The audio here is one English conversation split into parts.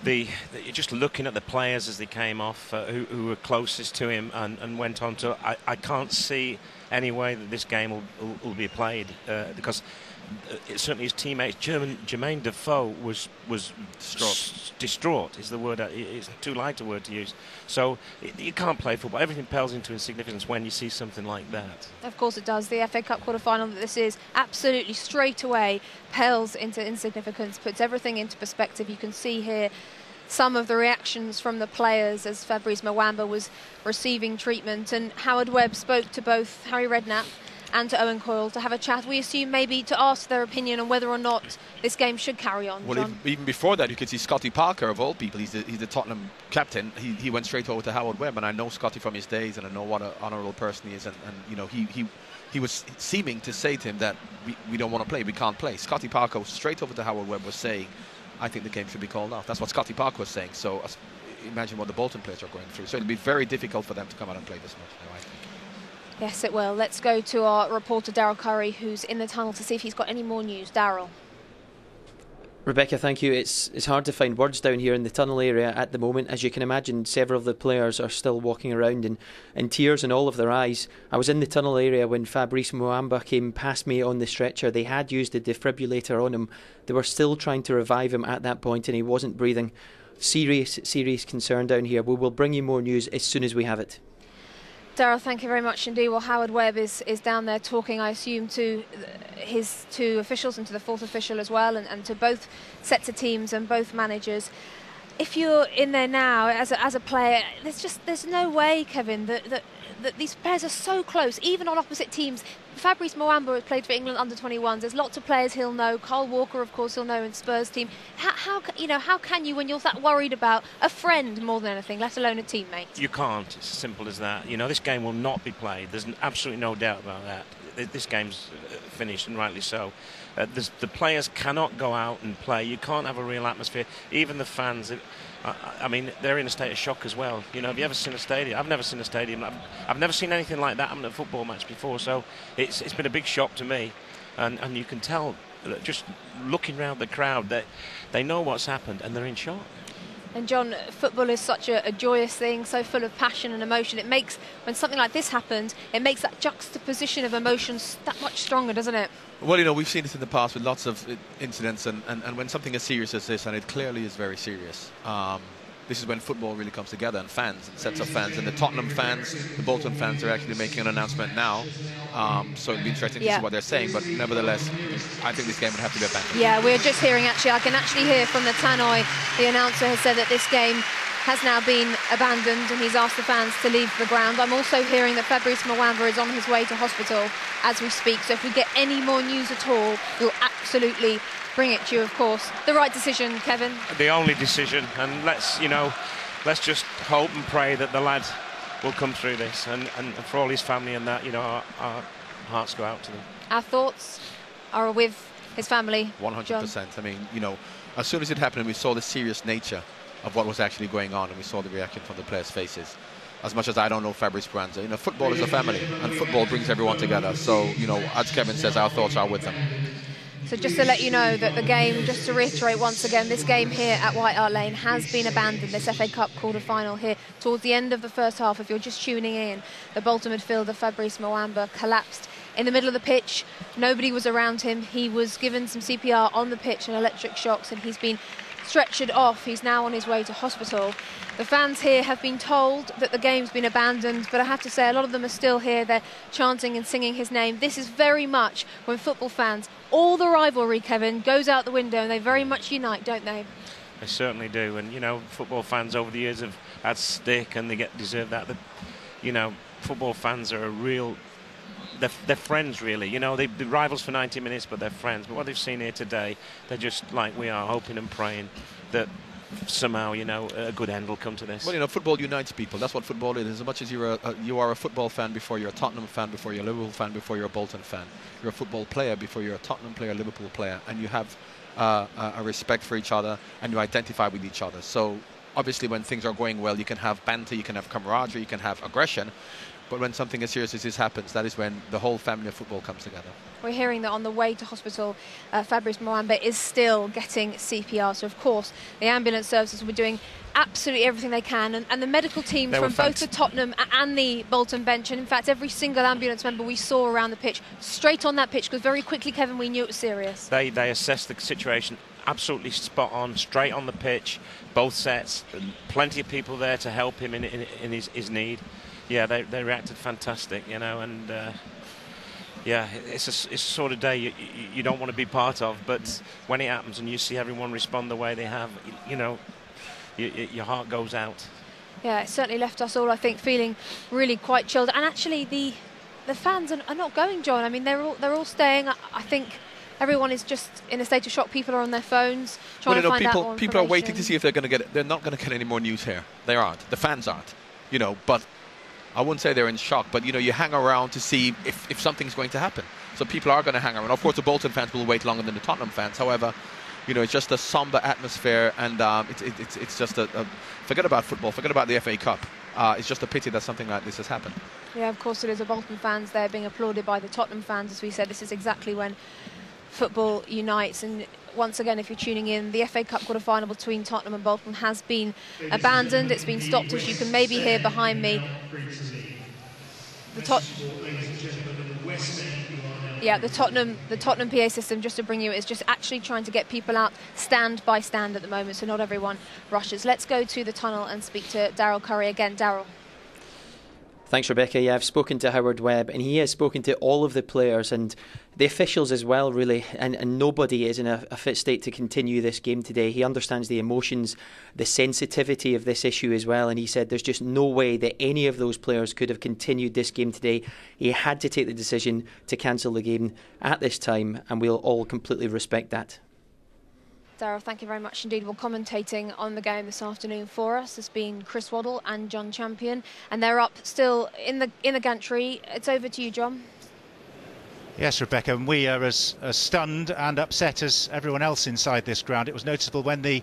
you're just looking at the players as they came off, who were closest to him and went on to. I can't see any way that this game will be played because certainly his teammates, Jermaine Defoe was distraught. Is the word? It's too light a word to use. So you can't play football. Everything pales into insignificance when you see something like that. Of course it does. The FA Cup quarter-final that this is absolutely straight away pales into insignificance, puts everything into perspective. You can see here some of the reactions from the players as Fabrice Muamba was receiving treatment, and Howard Webb spoke to both Harry Redknapp and to Owen Coyle to have a chat. We assume maybe to ask their opinion on whether or not this game should carry on. Well, even before that, you could see Scotty Parker, of all people. He's the Tottenham captain. He went straight over to Howard Webb, and I know Scotty from his days, and I know what an honourable person he is. And you know, he was seeming to say to him that we don't want to play, we can't play. Scotty Parker straight over to Howard Webb was saying, I think the game should be called off. That's what Scotty Parker was saying. So imagine what the Bolton players are going through. So it'll be very difficult for them to come out and play this match now, I think. Yes, it will. Let's go to our reporter, Daryl Curry, who's in the tunnel to see if he's got any more news. Daryl. Rebecca, thank you. It's hard to find words down here in the tunnel area at the moment. As you can imagine, several of the players are still walking around in tears in all of their eyes. I was in the tunnel area when Fabrice Muamba came past me on the stretcher. They had used a defibrillator on him. They were still trying to revive him at that point, and he wasn't breathing. Serious concern down here. We will bring you more news as soon as we have it. Daryl, thank you very much indeed. Well, Howard Webb is down there talking, I assume, to his two officials and to the fourth official as well, and to both sets of teams and both managers. If you're in there now as a player, there's no way, Kevin, that these players are so close, even on opposite teams. Fabrice Muamba has played for England under-21s. There's lots of players he'll know. Kyle Walker, of course, he'll know in Spurs team. How can you, when you're that worried about a friend more than anything, let alone a teammate? You can't. It's as simple as that. You know, this game will not be played. There's absolutely no doubt about that. This game's finished, and rightly so. The players cannot go out and play. You can't have a real atmosphere. Even the fans. I mean, they're in a state of shock as well. You know, have you ever seen a stadium? I've never seen a stadium. I've never seen anything like that happen at a football match before. So it's been a big shock to me, and you can tell just looking around the crowd that they know what's happened and they're in shock. And John, football is such a joyous thing, so full of passion and emotion. It makes, when something like this happens, it makes that juxtaposition of emotions that much stronger, doesn't it? Well, you know, we've seen this in the past with lots of incidents, and when something as serious as this, and it clearly is very serious, this is when football really comes together, and fans, and sets of fans, and the Tottenham fans, the Bolton fans are actually making an announcement now, so it'll be interesting to see what they're saying, but nevertheless, I think this game would have to be abandoned. Yeah, we're just hearing, I can actually hear from the tannoy, the announcer has said that this game has now been abandoned, and he's asked the fans to leave the ground. I'm also hearing that Fabrice Muamba is on his way to hospital as we speak, so if we get any more news at all, we'll absolutely bring it to you, of course. The right decision, Kevin? The only decision, and let's just hope and pray that the lad will come through this, and for all his family and that, you know, our hearts go out to them. Our thoughts are with his family. 100%. I mean, you know, as soon as it happened, we saw the serious nature of what was actually going on, and we saw the reaction from the players' faces. As much as I don't know Fabrice Muamba, you know, football is a family, and football brings everyone together. So, you know, as Kevin says, our thoughts are with them. So just to let you know that the game, just to reiterate once again, this game here at White Hart Lane has been abandoned, this FA Cup quarter-final here. Towards the end of the first half, if you're just tuning in, the Bolton midfielder Fabrice Muamba collapsed in the middle of the pitch. Nobody was around him. He was given some CPR on the pitch and electric shocks, and he's been stretchered off. He's now on his way to hospital. The fans here have been told that the game's been abandoned, but I have to say a lot of them are still here. They're chanting and singing his name. This is very much when football fans, all the rivalry, Kevin, goes out the window, and they very much unite, don't they? They certainly do. And, you know, football fans over the years have had stick, and they deserve that. You know, football fans are a real... They're friends, really. You know, they're rivals for 90 minutes, but they're friends. But what they've seen here today, they're just like we are, hoping and praying that somehow, you know, a good end will come to this. Well, you know, football unites people. That's what football is. As much as you are a football fan before you're a Tottenham fan, before you're a Liverpool fan, before you're a Bolton fan. You're a football player before you're a Tottenham player, Liverpool player, and you have a respect for each other, and you identify with each other. So, obviously, when things are going well, you can have banter, you can have camaraderie, you can have aggression. But when something as serious as this happens, that is when the whole family of football comes together. We're hearing that on the way to hospital, Fabrice Muamba is still getting CPR. So, of course, the ambulance services were doing absolutely everything they can. And the medical teams from both the Tottenham and the Bolton bench, and in fact, every single ambulance member we saw around the pitch, straight on that pitch, because very quickly, Kevin, we knew it was serious. They assessed the situation absolutely spot on, straight on the pitch, both sets. Plenty of people there to help him in his need. Yeah, they reacted fantastic, you know, and yeah, it's a sort of day you don't want to be part of, but when it happens and you see everyone respond the way they have, you know, your heart goes out. Yeah, it certainly left us all, I think, feeling really quite chilled. And actually, the fans are not going, John. I mean, they're all staying. I think everyone is just in a state of shock. People are on their phones trying to find out more information. People are waiting to see if they're going to get it. They're not going to get any more news here. They aren't. The fans aren't. You know, but I wouldn't say they're in shock, but you know, you hang around to see if something's going to happen. So people are going to hang around. Of course, the Bolton fans will wait longer than the Tottenham fans. However, you know, it's just a somber atmosphere, and it's just forget about football, forget about the FA Cup. It's just a pity that something like this has happened. Yeah, of course it is. The Bolton fans there being applauded by the Tottenham fans. As we said, this is exactly when football unites. And once again, if you're tuning in, the FA Cup quarter-final between Tottenham and Bolton has been abandoned. It's been stopped, as you can maybe hear behind me. The Tottenham PA system, just to bring you, is just actually trying to get people out stand by stand at the moment, so not everyone rushes. Let's go to the tunnel and speak to Daryl Curry again. Daryl. Thanks, Rebecca. Yeah, I've spoken to Howard Webb, and he has spoken to all of the players and the officials as well, really, and nobody is in a fit state to continue this game today. He understands the emotions, the sensitivity of this issue as well, and he said there's just no way that any of those players could have continued this game today. He had to take the decision to cancel the game at this time, and we'll all completely respect that. Daryl, thank you very much indeed. Well, commentating on the game this afternoon for us has been Chris Waddle and John Champion, and they're up still in the gantry. It's over to you, John. Yes, Rebecca, and we are as stunned and upset as everyone else inside this ground. It was noticeable when the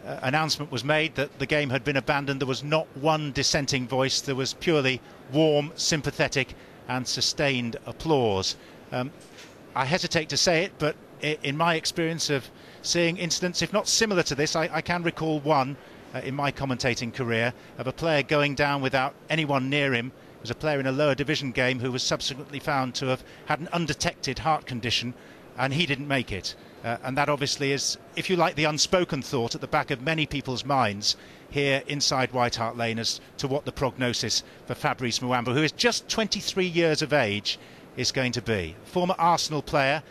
announcement was made that the game had been abandoned. There was not one dissenting voice. There was purely warm, sympathetic and sustained applause. I hesitate to say it, but in my experience of seeing incidents, if not similar to this, I can recall one in my commentating career of a player going down without anyone near him. It was a player in a lower division game who was subsequently found to have had an undetected heart condition, and he didn't make it. And that obviously is, if you like, the unspoken thought at the back of many people's minds here inside White Hart Lane as to what the prognosis for Fabrice Muamba, who is just 23 years of age, is going to be. Former Arsenal player,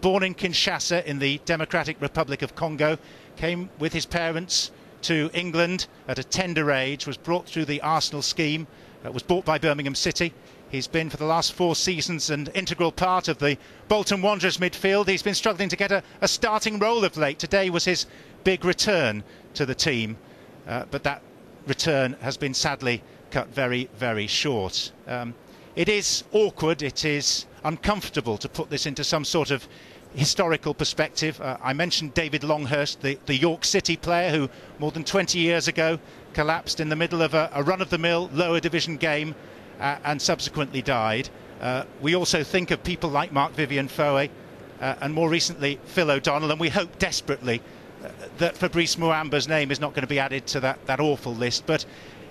born in Kinshasa in the Democratic Republic of Congo, came with his parents to England at a tender age, was brought through the Arsenal scheme, was bought by Birmingham City. He's been for the last 4 seasons an integral part of the Bolton Wanderers midfield. He's been struggling to get a starting role of late. Today was his big return to the team, but that return has been sadly cut very, very short. It is awkward, it is uncomfortable to put this into some sort of historical perspective. I mentioned David Longhurst, the York City player who more than 20 years ago collapsed in the middle of a run-of-the-mill lower division game and subsequently died. We also think of people like Mark Vivian Foe and more recently Phil O'Donnell, and we hope desperately that Fabrice Muamba's name is not going to be added to that awful list, but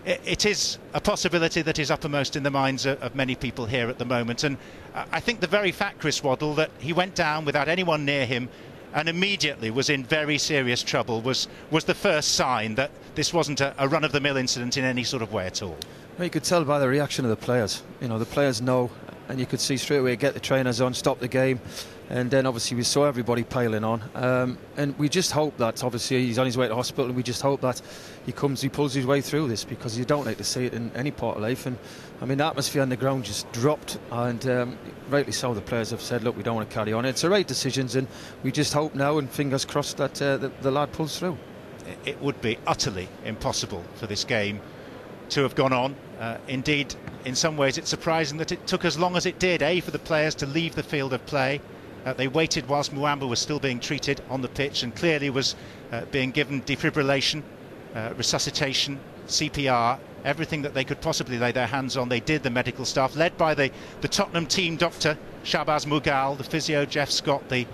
it is a possibility that is uppermost in the minds of many people here at the moment. And I think the very fact, Chris Waddle, that he went down without anyone near him and immediately was in very serious trouble was the first sign that this wasn't a run-of-the-mill incident in any sort of way at all. Well, you could tell by the reaction of the players. You know, the players know, and you could see straight away, get the trainers on, stop the game. And then obviously we saw everybody piling on, and we just hope that obviously he's on his way to hospital, and we just hope that he pulls his way through this, because you don't like to see it in any part of life. And I mean, the atmosphere on the ground just dropped, and rightly so, the players have said, look, we don't want to carry on. It's the right decisions, and we just hope now, and fingers crossed, that the lad pulls through. It would be utterly impossible for this game to have gone on. Indeed, in some ways it's surprising that it took as long as it did, for the players to leave the field of play. They waited whilst Muamba was still being treated on the pitch and clearly was being given defibrillation. resuscitation, CPR, everything that they could possibly lay their hands on. They did. The medical staff, led by the Tottenham team doctor, Shahbaz Mughal, the physio, Jeff Scott, the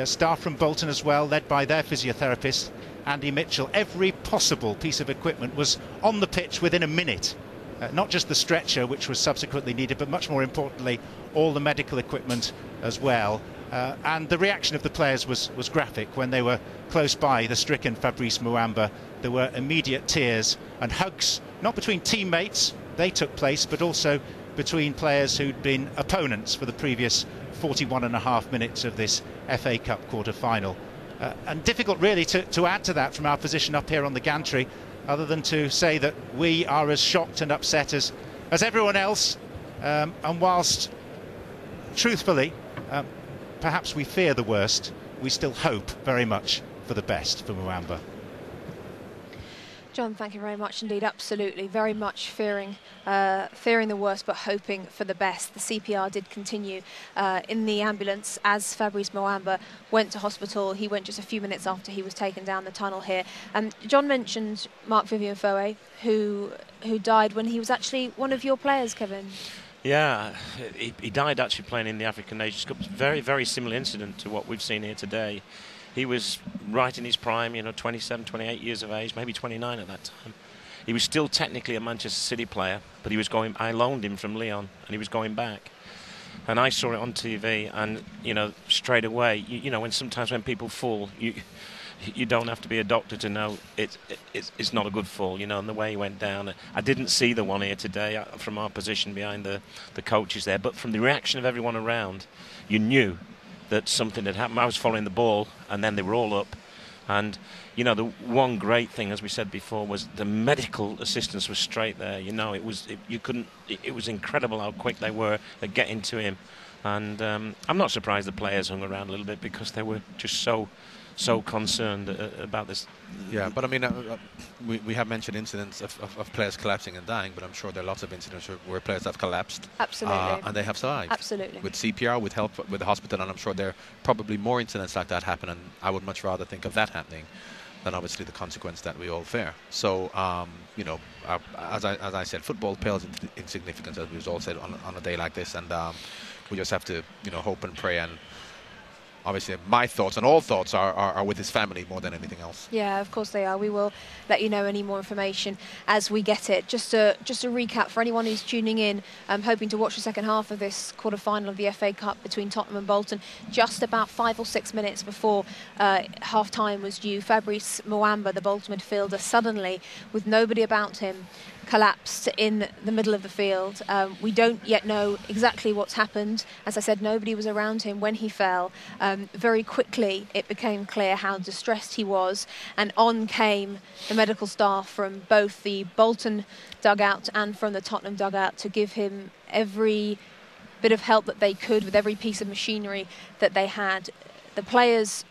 staff from Bolton as well, led by their physiotherapist, Andy Mitchell. Every possible piece of equipment was on the pitch within a minute. Not just the stretcher, which was subsequently needed, but much more importantly, all the medical equipment as well. And the reaction of the players was graphic. When they were close by the stricken Fabrice Muamba, there were immediate tears and hugs, not between teammates, they took place, but also between players who'd been opponents for the previous 41.5 minutes of this FA Cup quarter-final. And difficult really to add to that from our position up here on the gantry, other than to say that we are as shocked and upset as everyone else. And whilst, truthfully, perhaps we fear the worst, we still hope very much for the best for Muamba. John, thank you very much indeed. Absolutely, very much fearing the worst, but hoping for the best. The CPR did continue in the ambulance as Fabrice Muamba went to hospital. He went just a few minutes after he was taken down the tunnel here. John mentioned Marc-Vivien Foé, who died when he was actually one of your players, Kevin. Yeah, he died actually playing in the African Nations Cup. Very, very similar incident to what we've seen here today. He was right in his prime, 27, 28 years of age, maybe 29 at that time. He was still technically a Manchester City player, but I loaned him from Lyon, and he was going back. And I saw it on TV, and, straight away, when people fall, you don't have to be a doctor to know it's not a good fall, and the way he went down. I didn't see the one here today from our position behind the coaches there, but from the reaction of everyone around, you knew that something had happened. I was following the ball, and then they were all up. And, the one great thing, as we said before, was the medical assistance was straight there. It was incredible how quick they were at getting to him. And I'm not surprised the players hung around a little bit, because they were just so concerned about this. Yeah, but I mean, we have mentioned incidents of players collapsing and dying, but I'm sure there are lots of incidents where players have collapsed. Absolutely. And they have survived. Absolutely. With CPR, with help with the hospital, and I'm sure there are probably more incidents like that happen, and I would much rather think of that happening than obviously the consequence that we all fear. So, as I said, football pales into insignificance, as we've all said, on a day like this, and we just have to, hope and pray. And obviously, my thoughts and all thoughts are with his family more than anything else. Yeah, of course they are. We will let you know any more information as we get it. Just a recap for anyone who's tuning in, hoping to watch the second half of this quarter-final of the FA Cup between Tottenham and Bolton. Just about 5 or 6 minutes before half-time was due, Fabrice Muamba, the Bolton midfielder, suddenly, with nobody about him, collapsed in the middle of the field. We don't yet know exactly what's happened. As I said, nobody was around him when he fell. Very quickly it became clear how distressed he was, and on came the medical staff from both the Bolton dugout and from the Tottenham dugout to give him every bit of help that they could with every piece of machinery that they had. The players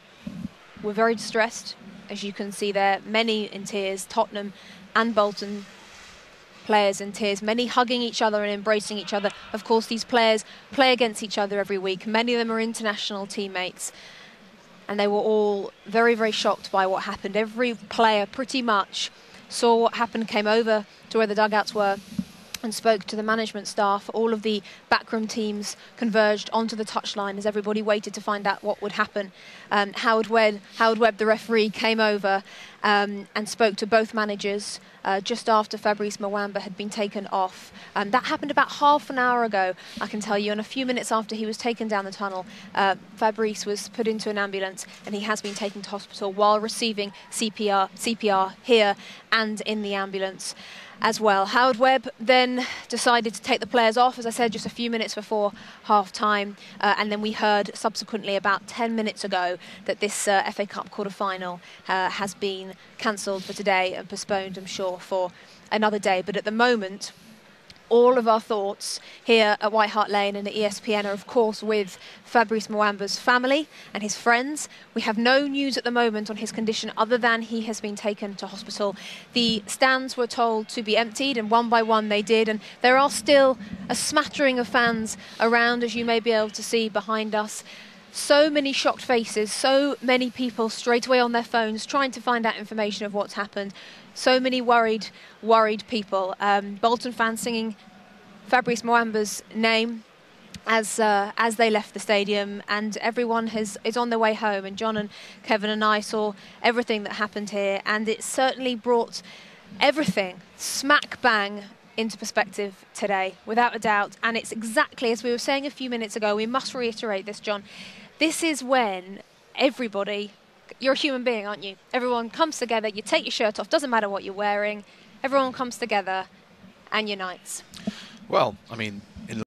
were very distressed, as you can see there, many in tears, Tottenham and Bolton players in tears, many hugging each other and embracing each other. Of course, these players play against each other every week. Many of them are international teammates, and they were all very, very shocked by what happened. Every player pretty much saw what happened, came over to where the dugouts were and spoke to the management staff. All of the backroom teams converged onto the touchline as everybody waited to find out what would happen. Howard Webb, the referee, came over and spoke to both managers just after Fabrice Muamba had been taken off. That happened about half an hour ago, I can tell you, and a few minutes after he was taken down the tunnel, Fabrice was put into an ambulance and he has been taken to hospital while receiving CPR here and in the ambulance as well. Howard Webb then decided to take the players off, as I said, just a few minutes before half-time, and then we heard subsequently about 10 minutes ago that this FA Cup quarter-final has been cancelled for today and postponed, I'm sure, for another day. But at the moment, all of our thoughts here at White Hart Lane and at ESPN are, of course, with Fabrice Muamba's family and his friends. We have no news at the moment on his condition other than he has been taken to hospital. The stands were told to be emptied, and one by one they did, and there are still a smattering of fans around, as you may be able to see behind us. So many shocked faces, so many people straight away on their phones trying to find out information of what's happened. So many worried people. Bolton fans singing Fabrice Muamba's name as they left the stadium, and everyone is on their way home. And John and Kevin and I saw everything that happened here, and it certainly brought everything smack bang into perspective today, without a doubt. And it's exactly as we were saying a few minutes ago. We must reiterate this, John. This is when everybody, you're a human being, aren't you? Everyone comes together, you take your shirt off, doesn't matter what you're wearing, everyone comes together and unites. Well, I mean,